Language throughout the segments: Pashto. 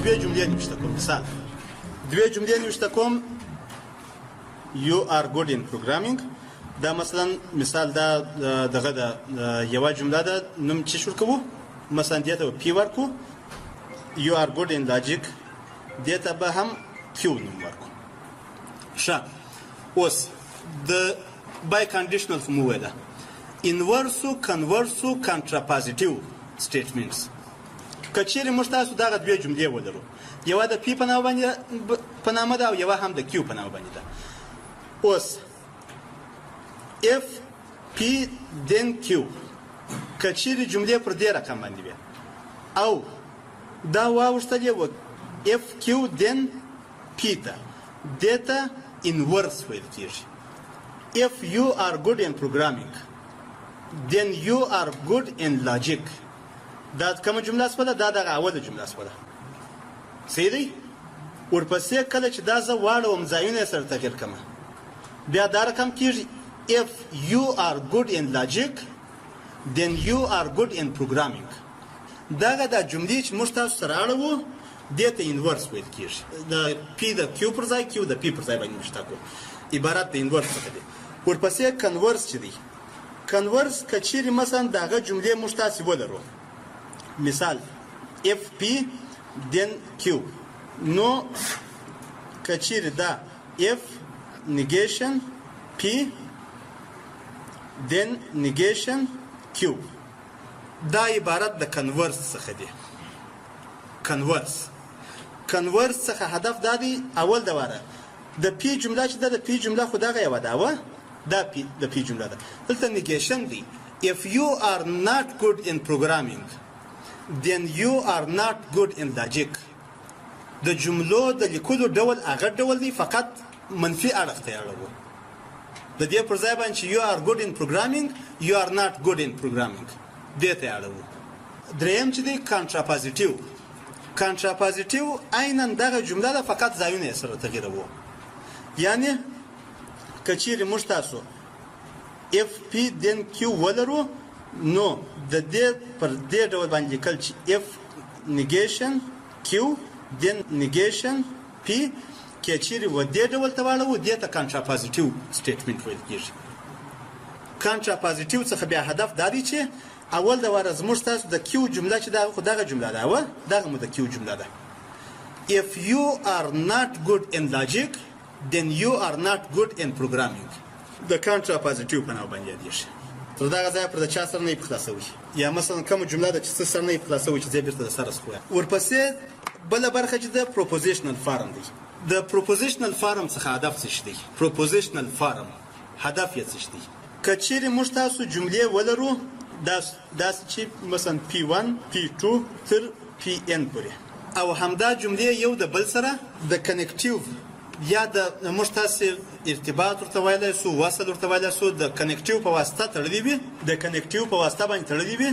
دوه جملې نوشته کوم. مثال دوه جملې نوشته کوم. You are good in programming. دا مثلا مثال دا دغه د یوه جمله ده، نوم چې شروع کوو مثلا دې ته پی ورکو. You are good in logic. دې ته به هم کیو نوم ورکو. ښه اوس د بای کنډیشنل خو مو ویله. انورسو کنورسو کنټراپازیټیو سټیټمنټس. که چیرې موږ تاسو دغه دوې جملې ولرو، یوه د پی په نامه ده او یوه هم د کیو په نامه باندې ده. اوس if p then q که چیرې جملې پر دې رقم باندې وي او دا واوښتلې وه if q then p ته، دې ته inverse ویل کېږي. if you are good in programming then you are good in logic. دا کومه جمله شوه ده؟ دا دغه اوله جمله شوه ده. صحیح دی؟ ورپسې کله چې دا زه واړوم ځایونه یې سره تغیر کړم، بیا دا رقم کېږي if you are good in logic then you are good in programming. دغه د جملې چې موږ تاسو سره اړوو دې ته انورس ویل کېږي. د پی د کیو پر ځای کیو د پی پر ځای باندې مشتق عبارت د انورس څخه دی. ورپسې کنورس چې دی، کنورس که چیرې مثلا دغه جملې موږ تاسې ولرو، مثال if p then q، نو که چیرې دا if negation p then negation q، دا عبارت د کنورس څخه دی. کنورس څخه هدف دا دی اول د واره د پی جمله چې ده، د پی جمله خو دغه یوه ده، دا د پی جمله ده. دلته نیګیشن دی. if you are not good in programming then you are not good in logic. د جملو د لیکلو ډول هغه ډول دی، فقط منفي اړخ ته اړوو. د دې پر ځای باندې چې you are good in programming you are not good in programming دې ته اړوو. دریم چې دی کنټراپازیټیو. کنټراپازیټیو عیناً دغه جمله ده، فقط ځایونه یې سره تغییروو. یعنی که چیرې موږ تاسو if p then q ولرو، نو د دې پر دې ډول باندې لیکل چې if negation q then negation p که چیرې و دې ډول ته واړوو دې ته کنټراپازیټیو سټیټمنټ ویل کېږي. کنټراپازیټیو څخه بیا هدف دا دی چې اول د واره زموږ تاسو د کیو جمله چې دا خو دغه جمله ده، دغه مو د کیو جمله ده. if you are not good in logic then you are not good in programming. د کنټراپازیټیو په نامه باندې یادېږي. تر دغه ځایه پر د چا سره نه یې په خلاصوي، یا مثلا کومه جمله ده چې څه سره نه یې په خلاصوي چې زه یې بېرته د سره سخویم. ورپسې بله برخه چې د پروپوزیشنل فارم دی. د پروپوزیشنل فارم څخه هدف څه دی؟ پروپوزیشنل فارم هدف یې څه دی؟ که چیرې موږ تاسو جملې ولرو داسې چې مثلا P1 P2 تر Pn پورې، او همدا جملې یو د بل سره د کنیکټیو یا د موږ تاسې ارتباط ورته ویلی سو، وصل ورته ویلی سو، د کنیکټیو په واسطه تړلي وي، د کنیکټیو په واسطه باندې تړلي وي،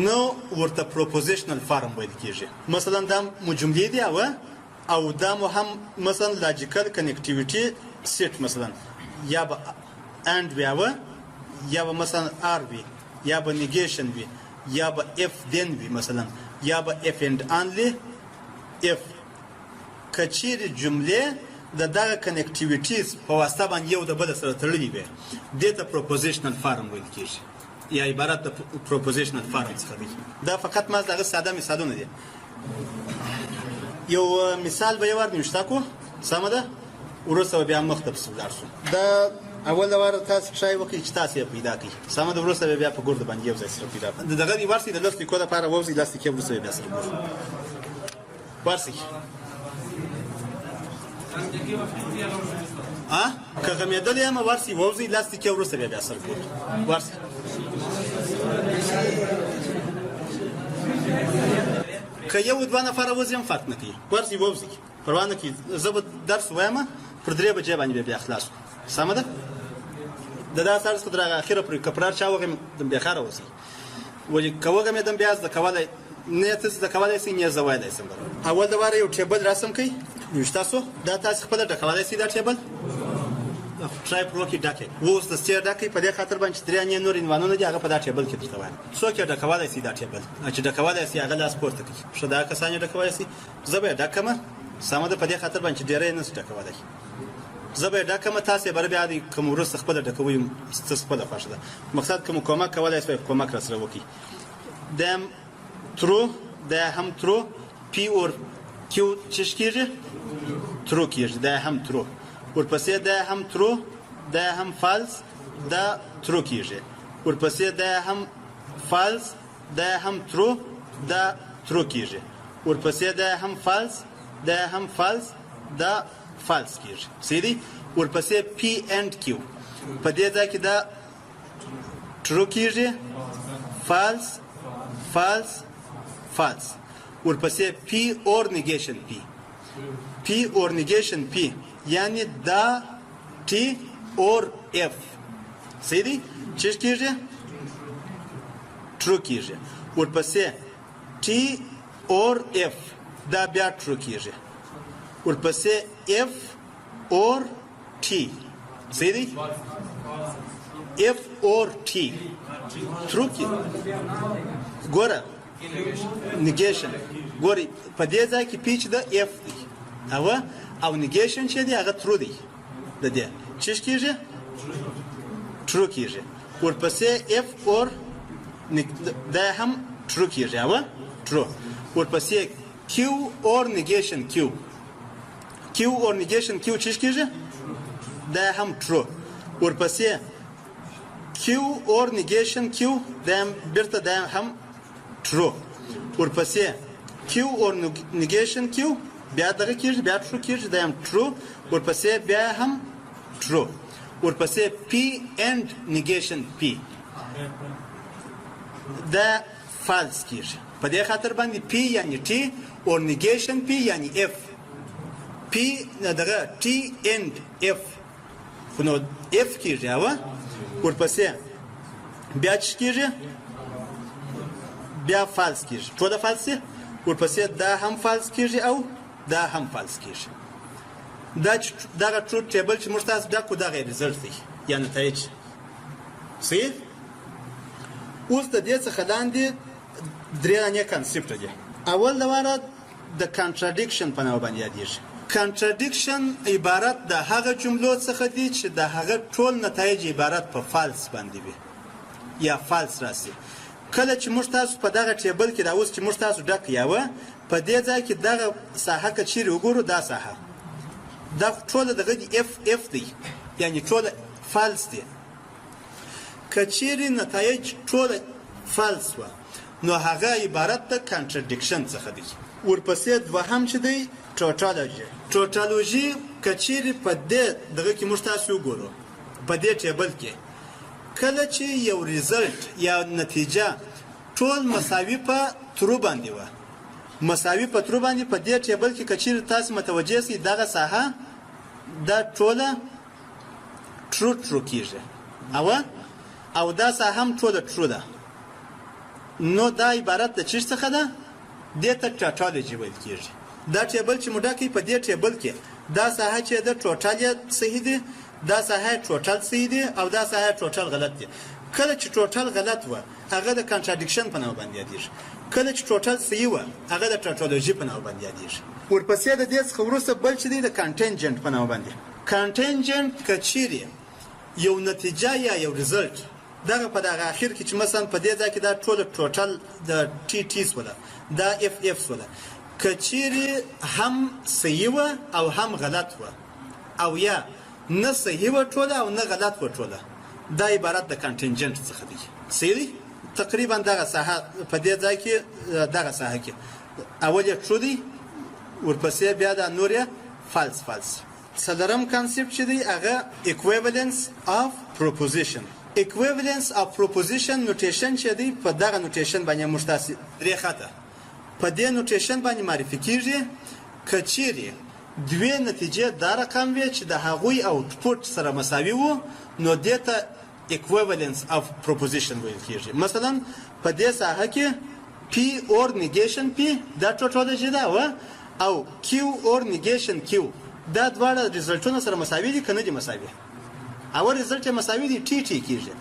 نو ورته پروپوزیشنل فارم ویل کېږي. مثلا دا مو جملې دي او دا مو هم مثلا لاجیکل کنیکټیویټي سیټ، مثلا یا به اند وي یا به مثلا آر وي، یا به نیګیشن وي، یا به اف دین وي مثلا، یا به اف اند انلی اف. که چیرې جملې د دغه کنیکټیویټیز په واسطه باندې یو د بل سره تړلي وي دې ته پروپوزیشنل فارم ویل کېږي، یا عبارت د پروپوزیشنل فارم څخه دی. دا فقط ما دغه ساده مثالونه دي. یو مثال به یې ورنوشته کړو، سمه ده؟ وروسته به بیا مخ ته پسې ولاړ شو. دا اول واره تاسو ټرای وکړئ چې تاسو یې پیدا کړئ، سمه ده؟ وروسته به بیا په ګرده باندې یو ځای سره پیدا کړئ. دغه دې ورسئ، د لس لیکو لپاره ووځئ، لس لیکې وروسته به بیا سره ګورو. ورسئ. که غمېدلی یم ورسئ، ووځئ، لس لیکې وروسته بیا سره ګورو. ورسئ. که یو دوه نفره وځي هم فرق نه کوي، ورسئ ووځئ، پروا نه کوي. زه به درس وایم پر 3 بجې باندې بیا خلاص کړو، سمه ده؟ د دا سرس خو تر هغه اخره پورې که پرار چا وغیم بېخاره اوسئ، ولې که وغمېدم بیا زده کولی نه یې ته زده کولی سئ نه یې زه ویلی سم. اول د واره یو ټیبل رسم کوئ، نوشته سو. دا تاسې خپله ډکولی سئ دا ټیبل، ټرای پرو کې ډکې اوس د سټیر ډکې په دې خاطر باندې درې نه نور عنوانونه دي هغه په دا ټیبل کې درته وایم څوک یې ډکوالای شي دا ټیبل چې ډکوالای شي هغه لاس پورته کوي ښه دا کسان یې ډکوالای شي زه به یې ډکمه سمه ده په دې خاطر باندې ډېری نه شي ډکولی زه به یې ډکمه تاسې یې بر بیا دې کوم وروسته خپله ډکوئ ستاسو خپله خوښه ده مقصد که مو کومک کولی شئ کومک راسره وکړي دا هم ترو دا هم ترو پی اور کیو چش کېږي ترو کېږي دا هم ترو ورپسې دا هم ترو دا هم فالس دا ترو کېږي ورپسې دا هم فالس دا هم ترو دا ترو کېږي ورپسې دا هم فالس دا هم فالس دا فالس کېږي صحیح دی ورپسې پی اینڈ کیو په دې ځای کې دا ترو کېږي فالس فالس فالس ورپسې پی اور نیگیشن پی اور نیگیشن پی یعنی دا टी और एफ صحیح دی چیز کیږي ट्रू کیږي ورپسې टी और एफ دا بیا ट्रू کیږي ورپسې एफ और टी صحیح دی एफ और T true کیږي ګوره نیگیشن ګوري په دې ځای کې پیچ د اف دی او نیگیشن چې دی هغه ترو دی د دې چیش کیږي ترو کیږي ورپسې اف اور دا هم ترو کیږي ترو ورپسې کیو اور نیگیشن کیو اور نیگیشن کیو چیش کیږي دا هم ترو ورپسې کیو اور نیگیشن کیو دا هم بیرته دا هم true ورپسې q or negation q بیا دغه کېږي بیا true کېږي دا هم true ورپسې بیا هم true ورپسې p and negation p دا false کېږي په دې خاطر باندې p یعنی t or negation p یعنی f p دغه t and f خو نو f کېږي ورپسې بیا څه کېږي بیا فالس کیږي ټول فالس دي ورپسې دا هم فالس کیږي او دا هم فالس کیږي دا ټرو ټیبل چې موږ تاسو ډکو دا غیر رزلټ دی یا نتایج صحیح اوس د دې څخه لاندې درې نه کانسپټ دي اول د واره د کانټراډیکشن په نوم باندې یادېږي کانټراډیکشن عبارت د هغه جملو څخه دی چې د هغه ټول نتایج عبارت په فالس باندې وي یا فالس راسي کله چې موږ تاسو په دغه ټیبل کې دا اوس چې موږ تاسو ډک یاوه په دې ځای کې دغه ساحه که چیرې وګورو دا ساحه دا ټوله دغه دی اف دی یعنی ټوله فالس دی که چیرې نتایج ټوله فالس وه نو هغه عبارت د کانټراډیکشن څخه دی ورپسې دوهم چې دی ټوټالوژي که چیرې په دې دغه کې موږ تاسو وګورو په دې ټیبل کې کله چې یو ریزلټ یا نتیجه ټول مساوي په ترو باندې و مساوي په ترو باندې په دې ټیبل کې کچیر تاسو متوجه سي دغه ساحه دا ټوله ترو کیږي او دا ساحه هم ټوله ترو ده نو دا عبارت د چی څخه ده د ټوټالوژي ویل کیږي دا ټیبل چې موږ کې په دې ټیبل کې دا ساحه چې د ټوټال صحیح دی دا ساحه ټوټال صحیح دی او دا ساحه ټوټال غلط دی کله چې ټوټال غلط و هغه د کانټراډیکشن په نوم باندې یادېږي کله چې ټوټال صحیح و هغه د ټوټالوژي په نوم باندې یادېږي ورپسې د دې څخه وروسته بل چې دی د کانټینجنت په نوم باندې کانټینجنت کچيري یو نتیجه یا یو ریزلټ دغه په دغه اخر کې چې مثلا په دې ځای کې دا ټوټال د ټي ولا دا اف ولا کچيري هم صحیح و او هم غلط و او یا نه صحیح و ټوله او نه غلط و ټوله دا عبارت د کانټینجنت څخه دی صحیح تقریبا دغه ساحه په دې ځای کې دغه ساحه کې اول یې ټرو دی ورپسې بیا د نور یې فالس څلورم کانسپټ چې دی هغه equivalence of proposition equivalence of proposition notation چې دی په دغه notation باندې مشتاسي درې خطه په دې notation باندې معرفي کیږي کچيري دوی نتیجه دا رقم وي چې د هغوی اوټپوټ سره مساوي وو نو دته equivalence of proposition ویل کیږي مثلا په دې ساحه کې p or negation p دا ټوټالوژي ده او q or negation q دا دواړه ریزلټونه سره مساوي دي کنه دي مساوي او ریزلټ یې مساوي دی ټي ټي کیږي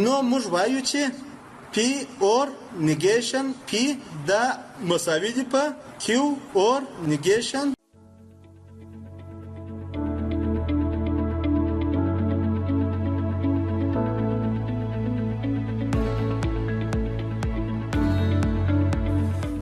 نو موږ وایو چې پی اور نیگیشن پی دا مساوي دی په کیو اور نیگیشن